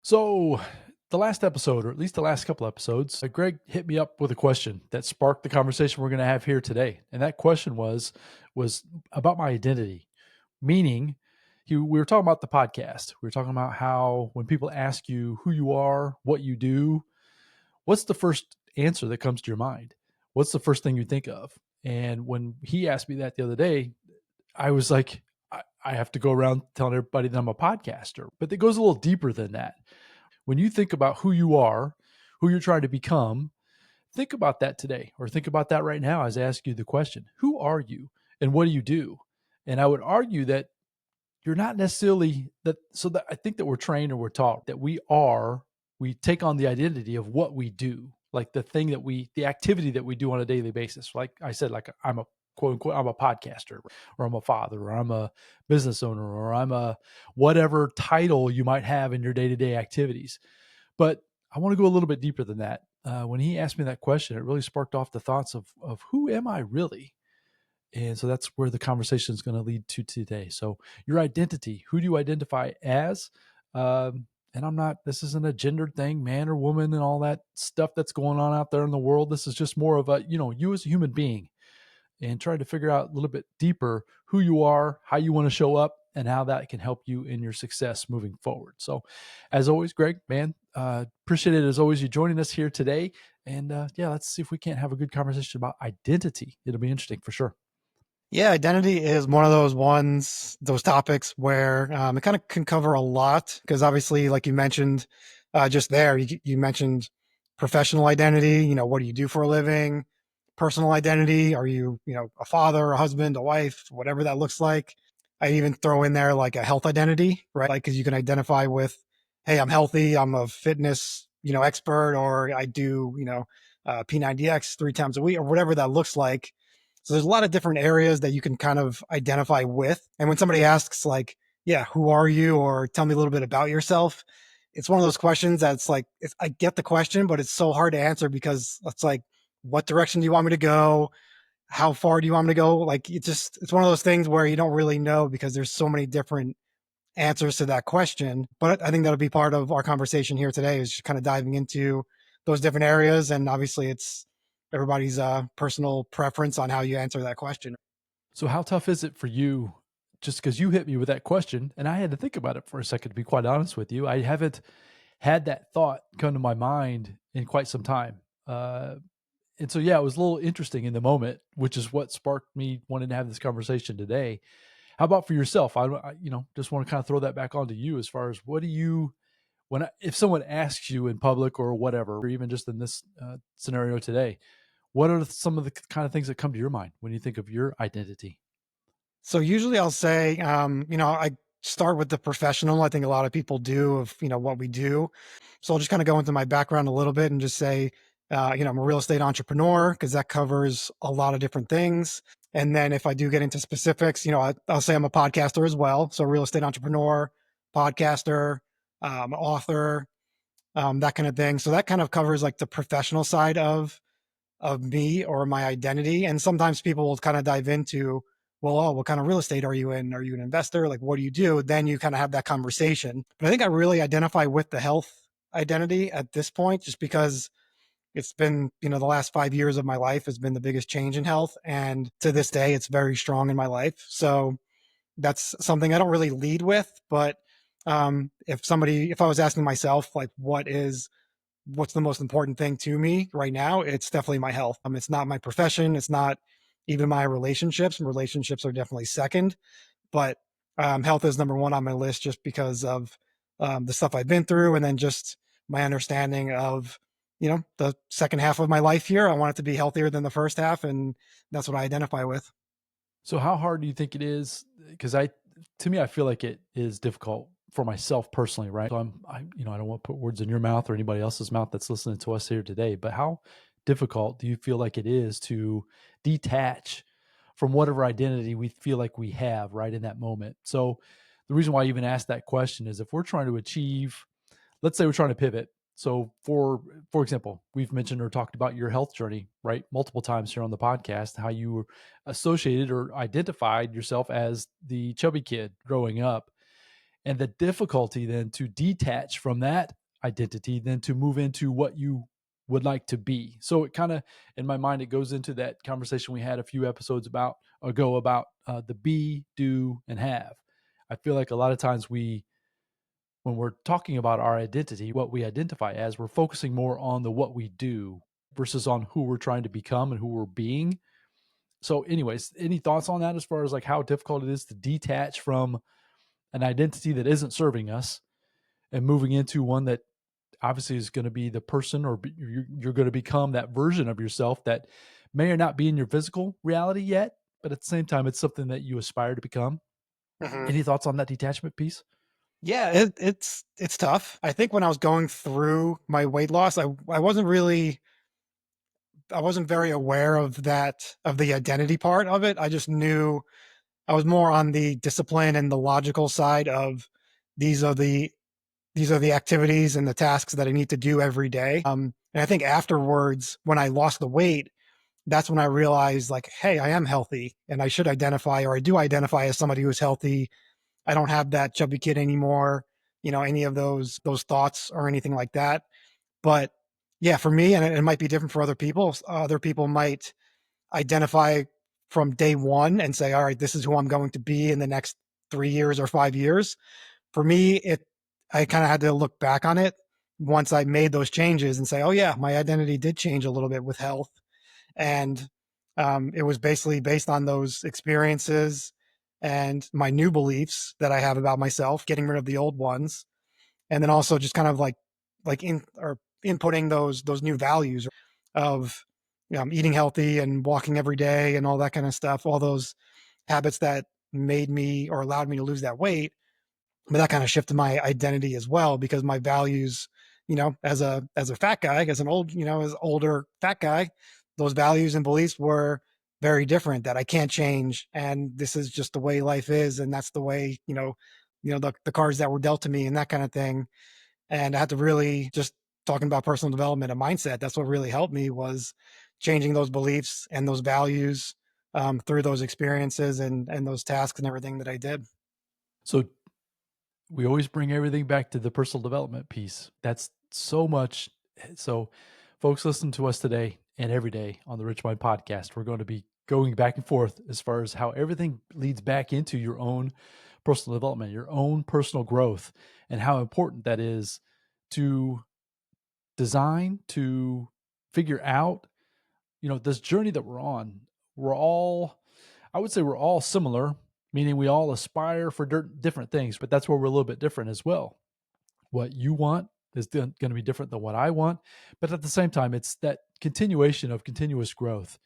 So, the last episode, or at least the last couple episodes, Greg hit me up with a question that sparked the conversation we're going to have here today. And that question was about my identity. Meaning, we were talking about the podcast. We were talking about how when people ask you who you are, what you do, what's the first answer that comes to your mind? What's the first thing you think of? And when he asked me that the other day, I was like, I have to go around telling everybody that I'm a podcaster. But it goes a little deeper than that. When you think about who you are, who you're trying to become, think about that today, or think about that right now as I ask you the question: who are you and what do you do? And I would argue that you're not necessarily that. So that I think that we're trained or we're taught that we take on the identity of what we do, like the activity that we do on a daily basis. Like I said, like I'm a quote unquote, I'm a podcaster, or I'm a father, or I'm a business owner, or I'm a whatever title you might have in your day to day activities. But I want to go a little bit deeper than that. When he asked me that question, it really sparked off the thoughts of who am I really? And so that's where the conversation is going to lead to today. So your identity, who do you identify as? And I'm not, this isn't a gendered thing, man or woman and all that stuff that's going on out there in the world. This is just more of a, you as a human being, and try to figure out a little bit deeper who you are, how you want to show up, and how that can help you in your success moving forward. So, as always, Greg, man, appreciate it as always you joining us here today. And yeah, let's see if we can't have a good conversation about identity. It'll be interesting for sure. Yeah, identity is one of those topics where it kind of can cover a lot because obviously, like you mentioned just there, you mentioned professional identity. What do you do for a living? Personal identity. Are you, a father, a husband, a wife, whatever that looks like? I even throw in there like a health identity, right? Like, because you can identify with, hey, I'm healthy, I'm a fitness, expert, or I do, P90X 3 times a week, or whatever that looks like. So there's a lot of different areas that you can kind of identify with. And when somebody asks like, yeah, who are you? Or tell me a little bit about yourself. It's one of those questions that's like, I get the question, but it's so hard to answer because it's like, what direction do you want me to go? How far do you want me to go? Like, it's one of those things where you don't really know because there's so many different answers to that question. But I think that'll be part of our conversation here today is just kind of diving into those different areas. And obviously it's everybody's personal preference on how you answer that question. So, how tough is it for you? Just because you hit me with that question, and I had to think about it for a second, to be quite honest with you, I haven't had that thought come to my mind in quite some time. And so, yeah, it was a little interesting in the moment, which is what sparked me wanting to have this conversation today. How about for yourself? Just want to kind of throw that back onto you as far as what do you, if someone asks you in public or whatever, or even just in this scenario today, what are some of the kind of things that come to your mind when you think of your identity? So usually I'll say, I start with the professional. I think a lot of people do of, what we do. So I'll just kind of go into my background a little bit and just say, I'm a real estate entrepreneur because that covers a lot of different things. And then if I do get into specifics, I'll say I'm a podcaster as well. So real estate entrepreneur, podcaster, author, that kind of thing. So that kind of covers like the professional side of me or my identity. And sometimes people will kind of dive into, well, oh, what kind of real estate are you in? Are you an investor? Like, what do you do? Then you kind of have that conversation. But I think I really identify with the health identity at this point, just because it's been, the last 5 years of my life has been the biggest change in health. And to this day, it's very strong in my life. So that's something I don't really lead with. But if I was asking myself, like, what's the most important thing to me right now, it's definitely my health. It's not my profession. It's not even my relationships. Relationships are definitely second, but health is number one on my list just because of the stuff I've been through. And then just my understanding of, the second half of my life here. I want it to be healthier than the first half. And that's what I identify with. So how hard do you think it is? Because to me, I feel like it is difficult for myself personally, right? So I don't want to put words in your mouth or anybody else's mouth that's listening to us here today, but how difficult do you feel like it is to detach from whatever identity we feel like we have right in that moment? So the reason why I even asked that question is if we're trying to achieve, let's say we're trying to pivot. So for example, we've mentioned or talked about your health journey, right? Multiple times here on the podcast, how you were associated or identified yourself as the chubby kid growing up. and the difficulty then to detach from that identity, then to move into what you would like to be. So it kind of, in my mind, it goes into that conversation we had a few episodes ago about the be, do, and have. I feel like a lot of times when we're talking about our identity, what we identify as, we're focusing more on the what we do versus on who we're trying to become and who we're being. So, anyways, any thoughts on that as far as like how difficult it is to detach from an identity that isn't serving us and moving into one that obviously is going to be the person, or you're going to become that version of yourself that may or not be in your physical reality yet, but at the same time, it's something that you aspire to become. Mhm. Any thoughts on that detachment piece? Yeah, it's tough. I think when I was going through my weight loss, I wasn't very aware of the identity part of it. I just knew I was more on the discipline and the logical side of these are the these are the activities and the tasks that I need to do every day. And I think afterwards, when I lost the weight, that's when I realized, like, hey, I am healthy, and I should identify, or I do identify as somebody who's healthy. I don't have that chubby kid anymore, any of those thoughts or anything like that. But yeah, for me, and it might be different for other people. Other people might identify from day one and say, all right, this is who I'm going to be in the next 3 years or 5 years. For me, I kind of had to look back on it once I made those changes and say, oh yeah, my identity did change a little bit with health. And it was basically based on those experiences and my new beliefs that I have about myself, getting rid of the old ones, and then also just kind of like in or inputting those new values of eating healthy and walking every day and all that kind of stuff, all those habits that made me or allowed me to lose that weight. But that kind of shifted my identity as well, because my values, as a fat guy, as an old, as older fat guy, those values and beliefs were very different, that I can't change, and this is just the way life is, and that's the way, the cards that were dealt to me and that kind of thing. And I had to really just talking about personal development and mindset. That's what really helped me, was changing those beliefs and those values through those experiences and those tasks and everything that I did. So we always bring everything back to the personal development piece. That's so much. So, folks, listen to us today and every day on the Rich Mind podcast. We're going to be going back and forth as far as how everything leads back into your own personal development, your own personal growth, and how important that is to design, to figure out, this journey that we're on. We're all, I would say, we're all similar, meaning we all aspire for different things, but that's where we're a little bit different as well. What you want is going to be different than what I want. But at the same time, it's that continuation of continuous growth,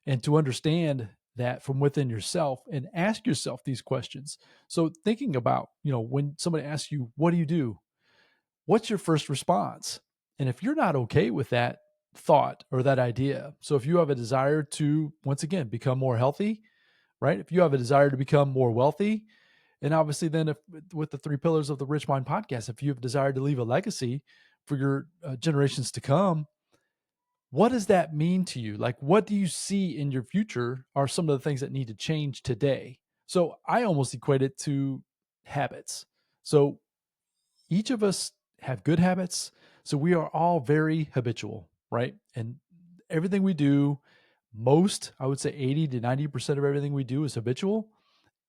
and to understand that from within yourself and ask yourself these questions. So, thinking about, when somebody asks you, what do you do? What's your first response? And if you're not okay with that thought or that idea, so if you have a desire to, once again, become more healthy, right? If you have a desire to become more wealthy, and obviously, then, if with the three pillars of the Rich Mind podcast, if you have desired to leave a legacy for your generations to come, what does that mean to you? Like, what do you see in your future are some of the things that need to change today? So, I almost equate it to habits. So, each of us have good habits. So, we are all very habitual, right? And everything we do, I would say 80 to 90% of everything we do is habitual.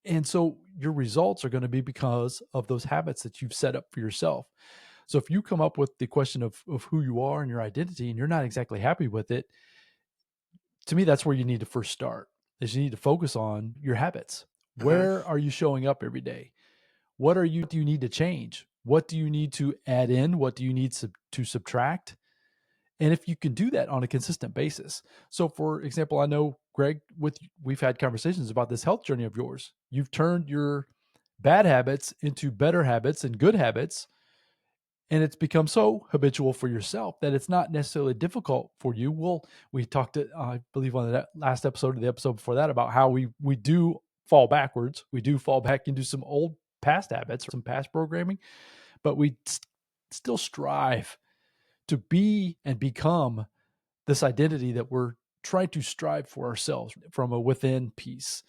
And so your results are going to be because of those habits that you've set up for yourself. So if you come up with the question of who you are and your identity and you're not exactly happy with it, to me, that's where you need to first start, is you need to focus on your habits. Mhm. Where are you showing up every day? What do you need to change? What do you need to add in? What do you need to subtract? And if you can do that on a consistent basis. So for example, I know Greg, we've had conversations about this health journey of yours. You've turned your bad habits into better habits and good habits, and it's become so habitual for yourself that it's not necessarily difficult for you. Well, we talked, I believe, on the last episode or the episode before that about how we do fall backwards. We do fall back into some old past habits or some past programming, but we still strive to be and become this identity that we're trying to strive for ourselves from a within piece.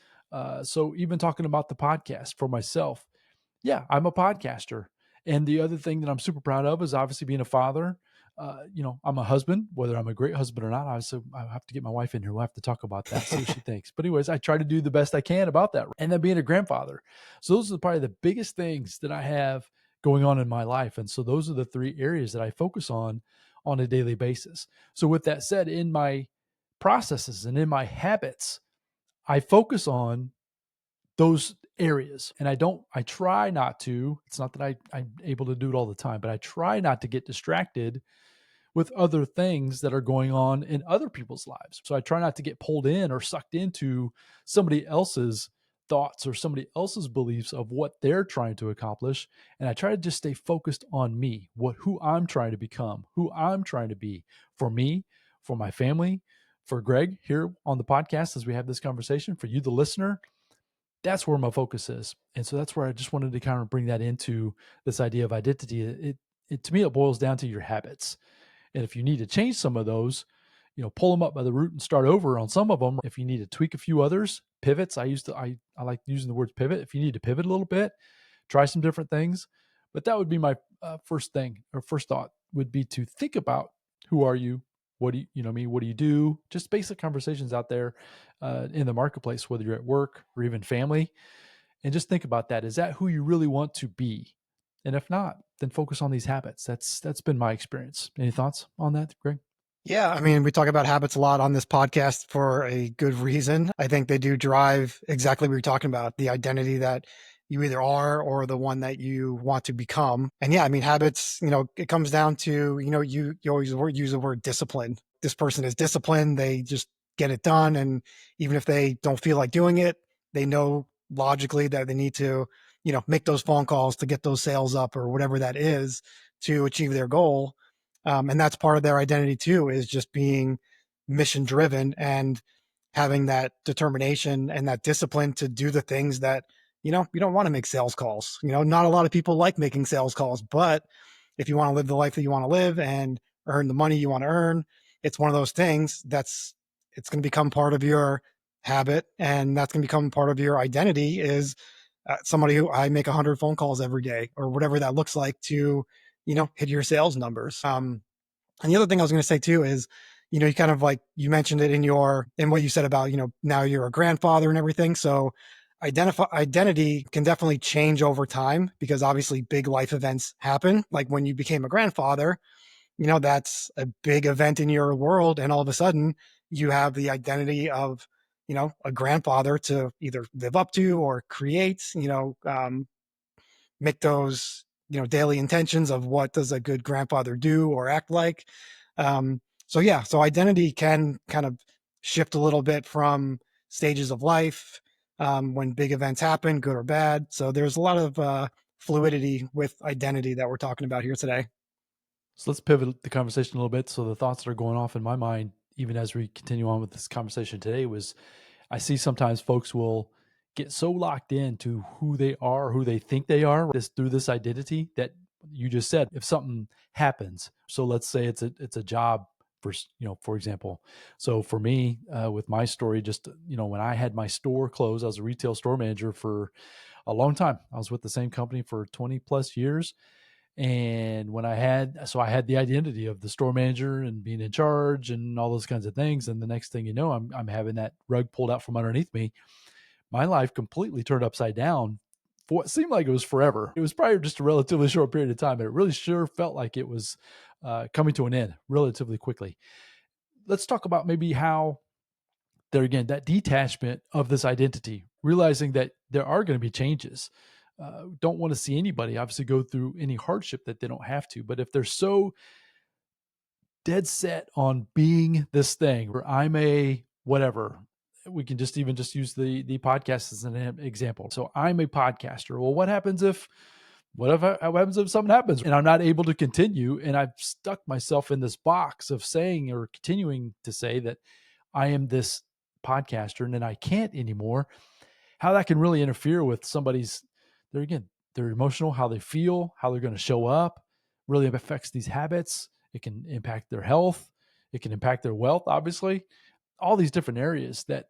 So even talking about the podcast for myself, Yeah, I'm a podcaster. And the other thing that I'm super proud of is obviously being a father. I'm a husband, whether I'm a great husband or not. Obviously, I have to get my wife in here. We'll have to talk about that, see what she thinks. But, anyways, I try to do the best I can about that. And then being a grandfather. So, those are probably the biggest things that I have going on in my life. And so, those are the three areas that I focus on a daily basis. So, with that said, in my processes and in my habits, I focus on those areas. And I try not to, it's not that I'm able to do it all the time, but I try not to get distracted with other things that are going on in other people's lives. So I try not to get pulled in or sucked into somebody else's thoughts or somebody else's beliefs of what they're trying to accomplish. And I try to just stay focused on me, who I'm trying to become, who I'm trying to be for me, for my family, for Greg here on the podcast as we have this conversation, for you, the listener. That's where my focus is. And so that's where I just wanted to kind of bring that into this idea of identity. It to me, it boils down to your habits. And if you need to change some of those, pull them up by the root and start over on some of them. If you need to tweak a few others, pivots. I like using the word pivot. If you need to pivot a little bit, try some different things. But that would be my first thing or first thought would be to think about who are you? What do you know me? What do you do? Just basic conversations out there in the marketplace, whether you're at work or even family, and just think about that. Is that who you really want to be? And if not, then focus on these habits. That's been my experience. Any thoughts on that, Greg? Yeah, I mean, we talk about habits a lot on this podcast for a good reason. I think they do drive exactly what you're talking about, the identity that you either are or the one that you want to become. And yeah, I mean, habits, it comes down to, you always use the word discipline. This person is disciplined. They just get it done. And even if they don't feel like doing it, they know logically that they need to, make those phone calls to get those sales up or whatever that is to achieve their goal. And that's part of their identity too, is just being mission driven and having that determination and that discipline to do the things that, you don't want to make sales calls. Not a lot of people like making sales calls, but if you want to live the life that you want to live and earn the money you want to earn, it's one of those things it's going to become part of your habit, and that's going to become part of your identity is somebody who I make 100 phone calls every day or whatever that looks like to, hit your sales numbers. And the other thing I was going to say too is, you kind of like you mentioned it in what you said about, now you're a grandfather and everything. So identity can definitely change over time because obviously big life events happen. Like when you became a grandfather, that's a big event in your world. And all of a sudden you have the identity of, a grandfather to either live up to or create, make those daily intentions of what does a good grandfather do or act like. So yeah, so identity can kind of shift a little bit from stages of life, when big events happen, good or bad. So there's a lot of fluidity with identity that we're talking about here today. So let's pivot the conversation a little bit. So the thoughts that are going off in my mind, even as we continue on with this conversation today, was I see sometimes folks will get so locked into who they are, who they think they are, through this identity that you just said. If something happens, so let's say it's a job for example. So for me, with my story, just when I had my store closed, I was a retail store manager for a long time. I was with the same company for 20 plus years. And when I had the identity of the store manager and being in charge and all those kinds of things. And the next thing you know, I'm having that rug pulled out from underneath me. My life completely turned upside down for what seemed like it was forever. It was probably just a relatively short period of time, but it really sure felt like it was coming to an end relatively quickly. Let's talk about maybe how there again, that detachment of this identity, realizing that there are going to be changes. Don't want to see anybody obviously go through any hardship that they don't have to. But if they're so dead set on being this thing, or I'm a whatever, we can just even just use the podcast as an example. So I'm a podcaster. Well, what happens if something happens and I'm not able to continue and I've stuck myself in this box of saying or continuing to say that I am this podcaster and then I can't anymore, how that can really interfere with somebody's there again, their emotional, how they feel, how they're going to show up, really affects these habits. It can impact their health. It can impact their wealth, obviously. All these different areas that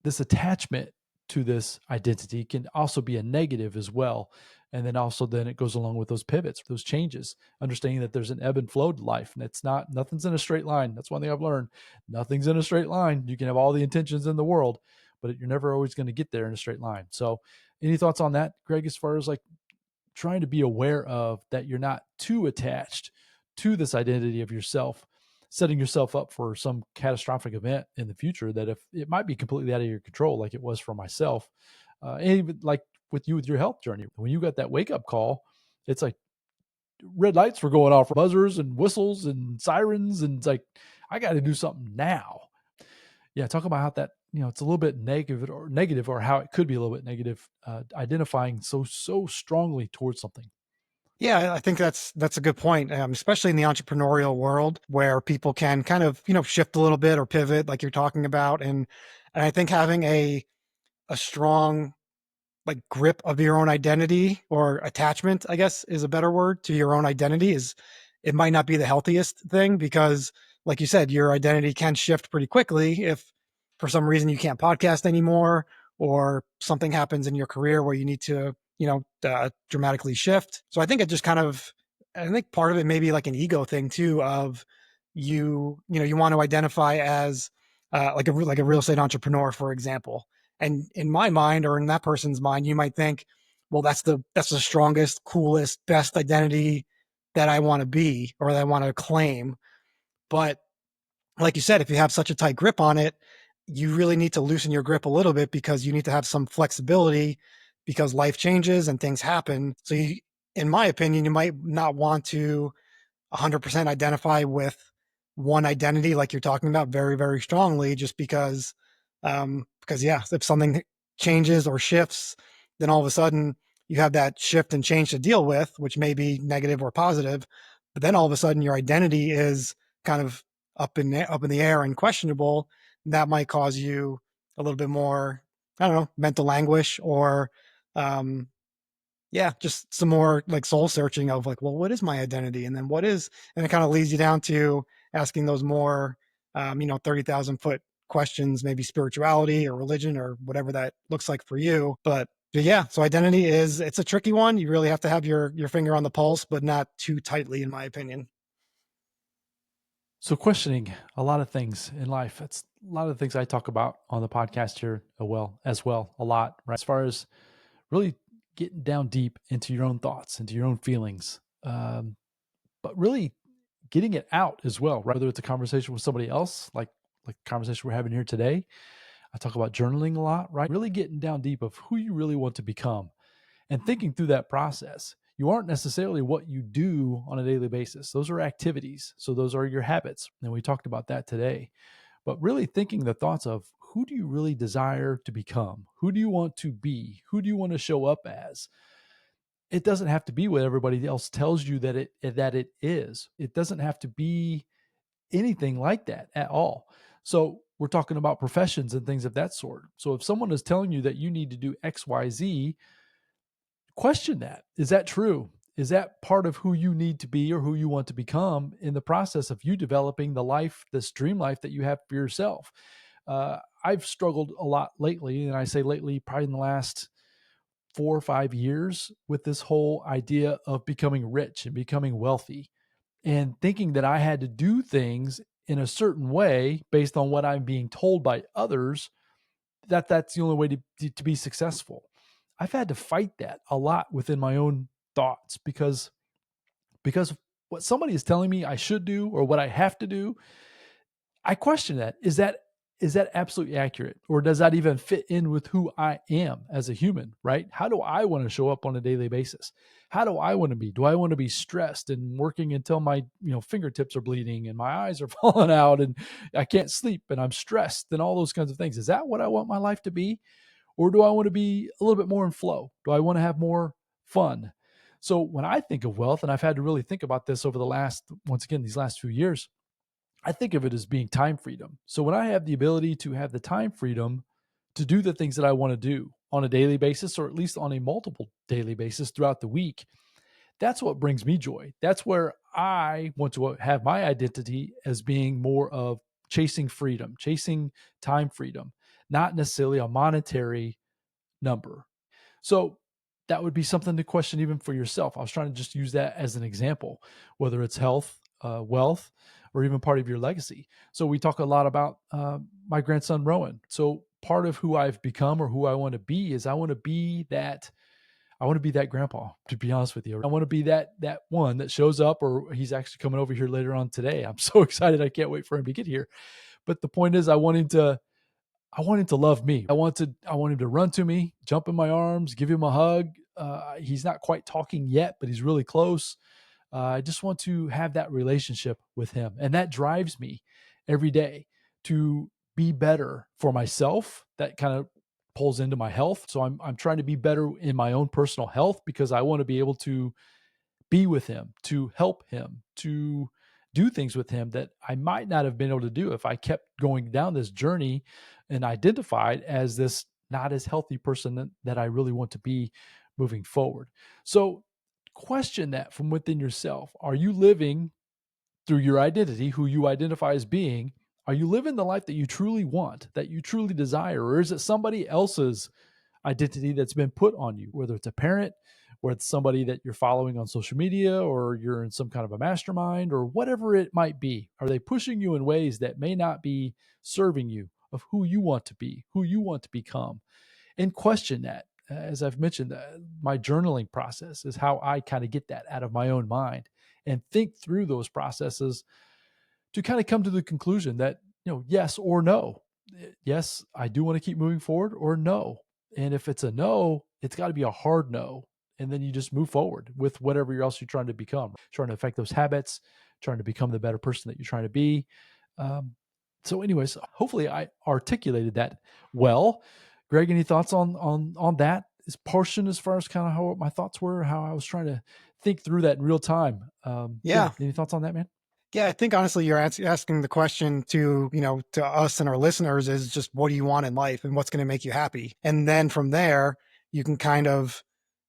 this attachment to this identity can also be a negative as well. And then also then it goes along with those pivots, those changes, understanding that there's an ebb and flow to life, and it's not, nothing's in a straight line. That's one thing I've learned. Nothing's in a straight line. You can have all the intentions in the world, but you're never always going to get there in a straight line. So any thoughts on that, Greg, as far as like trying to be aware of that you're not too attached to this identity of yourself, setting yourself up for some catastrophic event in the future that if it might be completely out of your control, like it was for myself, and even like with you with your health journey, when you got that wake up call, it's like red lights were going off, buzzers and whistles and sirens, and it's like I got to do something now. Yeah, talk about how that, it's a little bit negative, or how it could be a little bit negative, identifying so strongly towards something. Yeah, I think that's a good point, especially in the entrepreneurial world where people can kind of shift a little bit or pivot, like you're talking about, and I think having a strong like grip of your own identity or attachment, I guess is a better word, to your own identity is it might not be the healthiest thing because like you said, your identity can shift pretty quickly if for some reason you can't podcast anymore or something happens in your career where you need to, dramatically shift. So I think it just kind of I think part of it may be like an ego thing too of you want to identify as like a real estate entrepreneur, for example, and in my mind, or in that person's mind, you might think, well, that's the strongest, coolest, best identity that I want to be or that I want to claim. But like you said, if you have such a tight grip on it, you really need to loosen your grip a little bit because you need to have some flexibility because life changes and things happen. So in my opinion, you might not want to 100% identify with one identity like you're talking about very, very strongly just because yeah, if something changes or shifts, then all of a sudden you have that shift and change to deal with, which may be negative or positive, but then all of a sudden your identity is kind of up in the air and questionable. That might cause you a little bit more, I don't know, mental anguish or um yeah, just some more like soul searching of like, well, what is my identity? And then and it kind of leads you down to asking those more, 30,000 foot questions, maybe spirituality or religion or whatever that looks like for you. But yeah, so identity it's a tricky one. You really have to have your finger on the pulse, but not too tightly, in my opinion. So questioning a lot of things in life. That's a lot of the things I talk about on the podcast here as well a lot, right? As far as really getting down deep into your own thoughts, into your own feelings, but really getting it out as well. Right? Whether it's a conversation with somebody else, like the conversation we're having here today. I talk about journaling a lot, right? Really getting down deep of who you really want to become and thinking through that process. You aren't necessarily what you do on a daily basis. Those are activities. So those are your habits. And we talked about that today. But really thinking the thoughts of who do you really desire to become? Who do you want to be? Who do you want to show up as? It doesn't have to be what everybody else tells you that it is. It doesn't have to be anything like that at all. So we're talking about professions and things of that sort. So if someone is telling you that you need to do XYZ, question that. Is that true? Is that part of who you need to be or who you want to become in the process of you developing the life, this dream life that you have for yourself? I've struggled a lot lately, and I say lately, probably in the last 4 or 5 years, with this whole idea of becoming rich and becoming wealthy and thinking that I had to do things in a certain way based on what I'm being told by others, that's the only way to be successful. I've had to fight that a lot within my own thoughts because what somebody is telling me I should do or what I have to do, I question that. Is that absolutely accurate? Or does that even fit in with who I am as a human, right? How do I want to show up on a daily basis? How do I want to be? Do I want to be stressed and working until my, fingertips are bleeding and my eyes are falling out and I can't sleep and I'm stressed and all those kinds of things? Is that what I want my life to be? Or do I want to be a little bit more in flow? Do I want to have more fun? So when I think of wealth, and I've had to really think about this over these last few years, I think of it as being time freedom. So when I have the ability to have the time freedom to do the things that I want to do on a daily basis, or at least on a multiple daily basis throughout the week, that's what brings me joy. That's where I want to have my identity as being more of chasing freedom, chasing time freedom, not necessarily a monetary number. So that would be something to question even for yourself. I was trying to just use that as an example, whether it's health, wealth, or even part of your legacy. So we talk a lot about my grandson Rowan. So part of who I've become or who I want to be is I want to be that grandpa, to be honest with you. I want to be that one that shows up, or he's actually coming over here later on today. I'm so excited. I can't wait for him to get here. But the point is I want him to love me. I want him to run to me, jump in my arms, give him a hug. He's not quite talking yet, but he's really close. I just want to have that relationship with him. And that drives me every day to be better for myself. That kind of pulls into my health. So I'm trying to be better in my own personal health because I want to be able to be with him, to help him, to do things with him that I might not have been able to do if I kept going down this journey and identified as this not as healthy person that I really want to be moving forward. So, question that from within yourself. Are you living through your identity, who you identify as being? Are you living the life that you truly want, that you truly desire? Or is it somebody else's identity that's been put on you, whether it's a parent, whether it's somebody that you're following on social media, or you're in some kind of a mastermind, or whatever it might be? Are they pushing you in ways that may not be serving you of who you want to be, who you want to become? And question that. As I've mentioned, my journaling process is how I kind of get that out of my own mind and think through those processes to kind of come to the conclusion that, yes or no. Yes, I do want to keep moving forward, or no. And if it's a no, it's got to be a hard no. And then you just move forward with whatever else you're trying to become, trying to affect those habits, trying to become the better person that you're trying to be. Um, so, anyways, hopefully I articulated that well. Greg, any thoughts on that? This portion, as far as kind of how my thoughts were, how I was trying to think through that in real time. Yeah, Yeah. any thoughts on that, man? Yeah, I think honestly, you're asking the question to, to us and our listeners is just what do you want in life and what's going to make you happy? And then from there, you can kind of,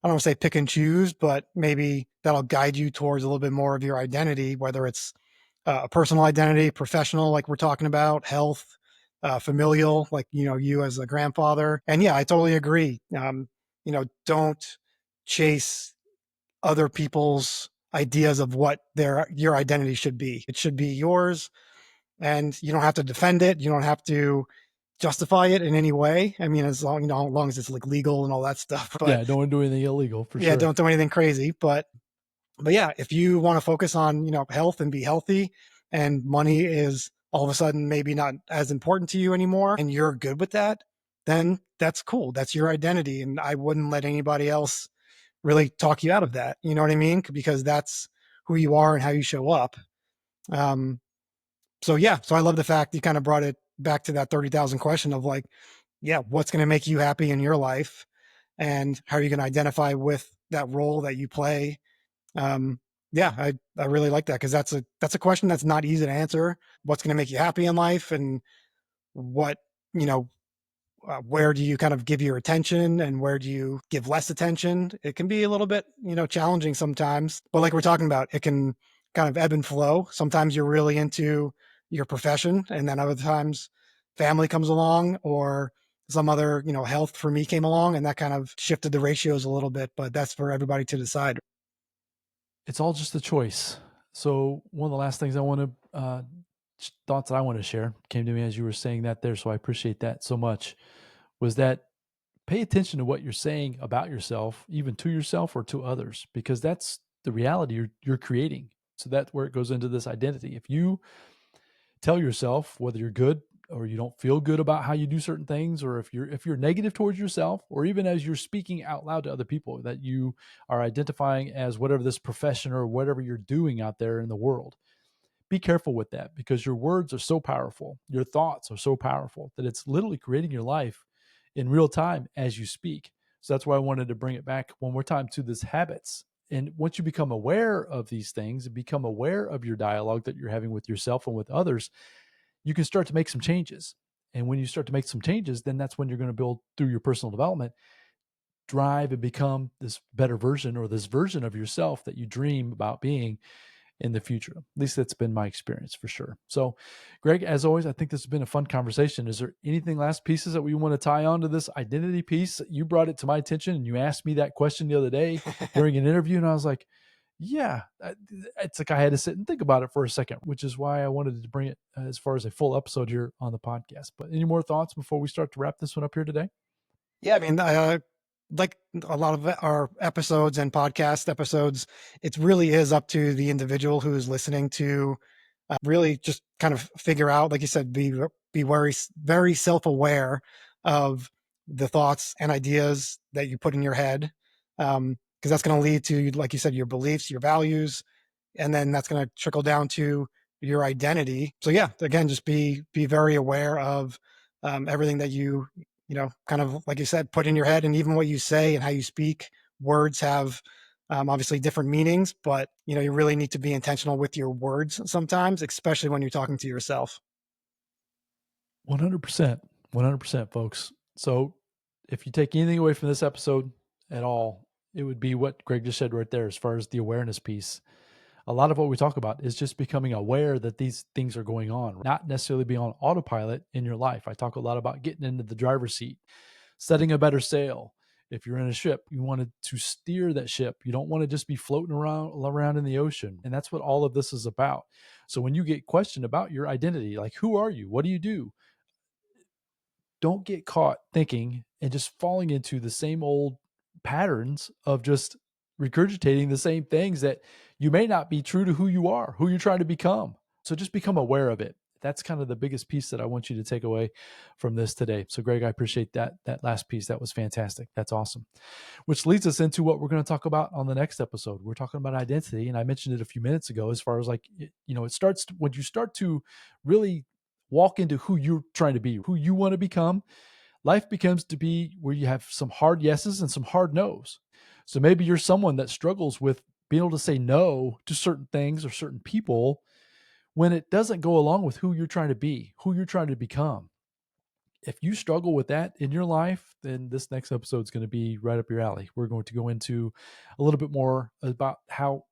I don't want to say pick and choose, but maybe that'll guide you towards a little bit more of your identity, whether it's a personal identity, professional, like we're talking about, health, familial, like, you as a grandfather. And yeah, I totally agree. Don't chase other people's ideas of what your identity should be. It should be yours, and you don't have to defend it. You don't have to justify it in any way. I mean, as long as it's like legal and all that stuff. But Yeah, don't want to do anything illegal for yeah, sure. don't do anything crazy. But yeah, if you want to focus on health and be healthy, and money is all of a sudden maybe not as important to you anymore, and you're good with that, then that's cool. That's your identity, and I wouldn't let anybody else really talk you out of that. You know what I mean? Because that's who you are and how you show up. Um, so yeah, so I love the fact you kind of brought it back to that 30,000 question of like, yeah, what's going to make you happy in your life, and how are you going to identify with that role that you play? Um, yeah, I really like that because that's a question that's not easy to answer. What's going to make you happy in life, and what you know where do you kind of give your attention and where do you give less attention? It can be a little bit, challenging sometimes. But like we're talking about, it can kind of ebb and flow. Sometimes you're really into your profession, and then other times family comes along or some other, health for me came along, and that kind of shifted the ratios a little bit. But that's for everybody to decide. It's all just a choice. So one of the last things I want to thoughts that I want to share came to me as you were saying that there. So I appreciate that so much. Was that pay attention to what you're saying about yourself, even to yourself or to others, because that's the reality you're creating. So that's where it goes into this identity. If you tell yourself whether you're good or you don't feel good about how you do certain things, or if you're negative towards yourself, or even as you're speaking out loud to other people that you are identifying as whatever this profession or whatever you're doing out there in the world, be careful with that, because your words are so powerful, your thoughts are so powerful that it's literally creating your life in real time as you speak. So that's why I wanted to bring it back one more time to this habits. And once you become aware of these things and become aware of your dialogue that you're having with yourself and with others, you can start to make some changes. And when you start to make some changes, then that's when you're going to build through your personal development, drive and become this better version, or this version of yourself that you dream about being. in the future. At least that's been my experience for sure. So, Greg, as always, I think this has been a fun conversation. Is there anything last pieces that we want to tie on to this identity piece? You brought it to my attention and you asked me that question the other day during an interview, and I was like, yeah, it's like I had to sit and think about it for a second, which is why I wanted to bring it as far as a full episode here on the podcast. But any more thoughts before we start to wrap this one up here today? Yeah, I mean, like a lot of our episodes and podcast episodes, it really is up to the individual who is listening to really just kind of figure out, like you said, be very self aware of the thoughts and ideas that you put in your head, because that's going to lead to, like you said, your beliefs, your values, and then that's going to trickle down to your identity. So yeah, again, just be very aware of everything that kind of like you said, put in your head, and even what you say and how you speak. Words have obviously different meanings, but you really need to be intentional with your words sometimes, especially when you're talking to yourself. 100%. 100%, folks. So, if you take anything away from this episode at all, it would be what Greg just said right there as far as the awareness piece. A lot of what we talk about is just becoming aware that these things are going on, not necessarily be on autopilot in your life. I talk a lot about getting into the driver's seat, setting a better sail. If you're in a ship, you want to steer that ship. You don't want to just be floating around in the ocean. And that's what all of this is about. So when you get questioned about your identity, like who are you? What do you do? Don't get caught thinking and just falling into the same old patterns of just regurgitating the same things that you may not be true to who you are, who you're trying to become. So just become aware of it. That's kind of the biggest piece that I want you to take away from this today. So Greg, I appreciate that last piece. That was fantastic. That's awesome. Which leads us into what we're going to talk about on the next episode. We're talking about identity, and I mentioned it a few minutes ago as far as like it starts when you start to really walk into who you're trying to be, who you want to become. Life becomes to be where you have some hard yeses and some hard nos. So maybe you're someone that struggles with being able to say no to certain things or certain people when it doesn't go along with who you're trying to be, who you're trying to become. If you struggle with that in your life, then this next episode is going to be right up your alley. We're going to go into a little bit more about how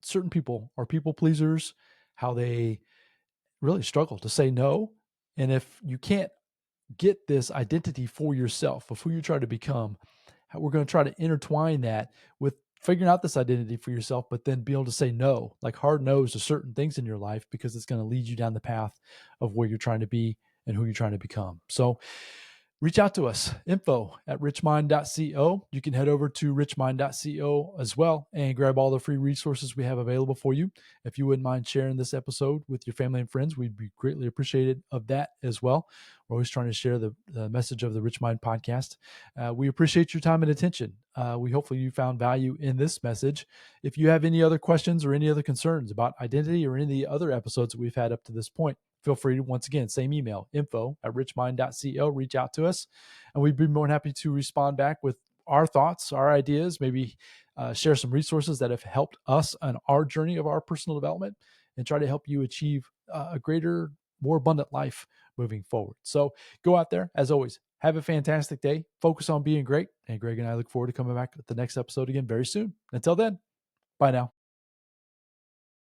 certain people are people pleasers, how they really struggle to say no. And if you can't get this identity for yourself of who you're trying to become, we're going to try to intertwine that with figuring out this identity for yourself, but then be able to say no, like hard no's to certain things in your life, because it's going to lead you down the path of where you're trying to be and who you're trying to become. So reach out to us, info@richmind.co. You can head over to richmind.co as well and grab all the free resources we have available for you. If you wouldn't mind sharing this episode with your family and friends, we'd be greatly appreciated of that as well. We're always trying to share the message of the Rich Mind podcast. We appreciate your time and attention. We hopefully you found value in this message. If you have any other questions or any other concerns about identity or any of the other episodes that we've had up to this point, feel free to, once again, same email, info@richmind.co. Reach out to us, and we'd be more than happy to respond back with our thoughts, our ideas, maybe share some resources that have helped us on our journey of our personal development, and try to help you achieve a greater, more abundant life moving forward. So go out there, as always, have a fantastic day, focus on being great, and Greg and I look forward to coming back with the next episode again very soon. Until then, bye now.